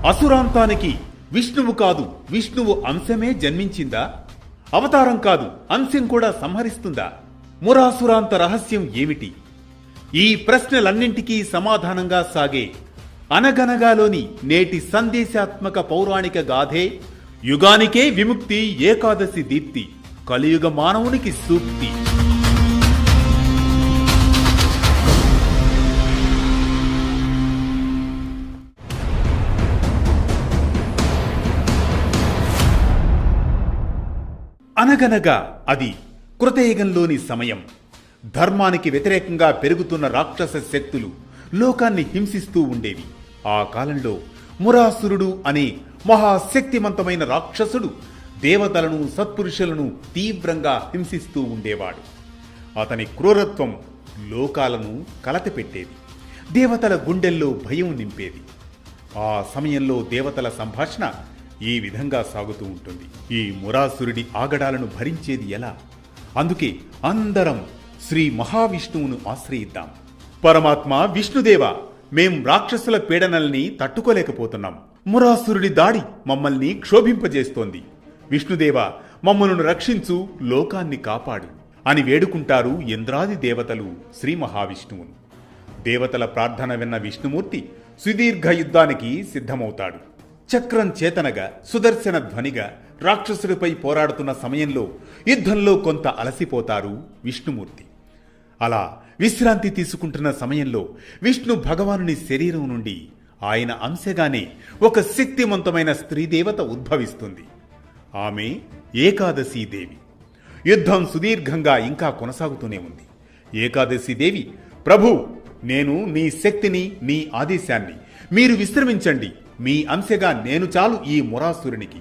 అసురాంతానికి విష్ణువు కాదు, విష్ణువు అంశమే జన్మించిందా? అవతారం కాదు, అంశం కూడా సంహరిస్తుందా? మురాసురాంత రహస్యం ఏమిటి? ఈ ప్రశ్నలన్నింటికీ సమాధానంగా సాగే అనగనగాలోని నేటి సందేశాత్మక పౌరాణిక గాథే యుగానికే విముక్తి ఏకాదశి దీప్తి, కలియుగ మానవునికి సూక్తి. అనగనగా అది కృతయుగంలోని సమయం. ధర్మానికి వ్యతిరేకంగా పెరుగుతున్న రాక్షస శక్తులు లోకాన్ని హింసిస్తూ ఉండేవి. ఆ కాలంలో మురాసురుడు అనే మహాశక్తిమంతమైన రాక్షసుడు దేవతలను, సత్పురుషులను తీవ్రంగా హింసిస్తూ ఉండేవాడు. అతని క్రూరత్వం లోకాలను కలతపెట్టేది, దేవతల గుండెల్లో భయం నింపేది. ఆ సమయంలో దేవతల సంభాషణ ఈ విధంగా సాగుతూ ఉంటుంది: ఈ మురాసురుడి ఆగడాలను భరించేది ఎలా? అందుకే అందరం శ్రీ మహావిష్ణువును ఆశ్రయిద్దాం. పరమాత్మ విష్ణుదేవ, మేం రాక్షసుల పీడనల్ని తట్టుకోలేకపోతున్నాం. మురాసురుడి దాడి మమ్మల్ని క్షోభింపజేస్తోంది. విష్ణుదేవ, మమ్మలను రక్షించు, లోకాన్ని కాపాడు అని వేడుకుంటారు ఇంద్రాది దేవతలు శ్రీ మహావిష్ణువును. దేవతల ప్రార్థన విన్న విష్ణుమూర్తి సుదీర్ఘ యుద్ధానికి సిద్ధమవుతాడు. చక్రం చేతనగా, సుదర్శన ధ్వనిగా రాక్షసుడిపై పోరాడుతున్న సమయంలో యుద్ధంలో కొంత అలసిపోతారు విష్ణుమూర్తి. అలా విశ్రాంతి తీసుకుంటున్న సమయంలో విష్ణు భగవానుని శరీరం నుండి ఆయన అంశగానే ఒక శక్తివంతమైన స్త్రీదేవత ఉద్భవిస్తుంది. ఆమె ఏకాదశీ దేవి. యుద్ధం సుదీర్ఘంగా ఇంకా కొనసాగుతూనే ఉంది. ఏకాదశీ దేవి, ప్రభు, నేను నీ శక్తిని, నీ ఆదేశాన్ని, మీరు విశ్రమించండి. మీ అంశగా నేను చాలు ఈ మురాసురునికి.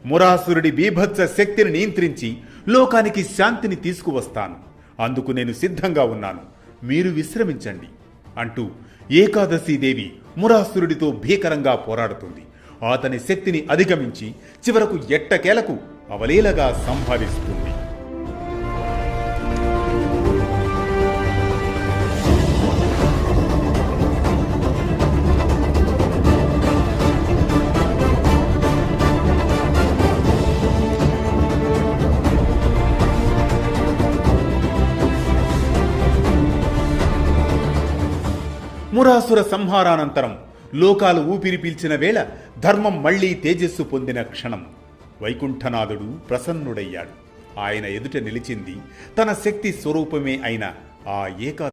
మురాసురుడి బీభత్స శక్తిని నియంత్రించి లోకానికి శాంతిని తీసుకువస్తాను. అందుకు నేను సిద్ధంగా ఉన్నాను. మీరు విశ్రమించండి అంటూ ఏకాదశీదేవి మురాసురుడితో భీకరంగా పోరాడుతుంది. అతని శక్తిని అధిగమించి చివరకు ఎట్టకేలకు అవలీలగా సంహరిస్తుంది. మురాసుర సంహారానంతరం లోకాలు ఊపిరి పీల్చిన వేళ ధర్మం మళ్లీ తేజస్సు పొందిన క్షణం. వైకుంఠనాథుడు ప్రసన్నుడయ్యాడు. ఆయన ఎదుట నిలిచింది తన శక్తి స్వరూపమే అయిన ఆ ఏకాదశి.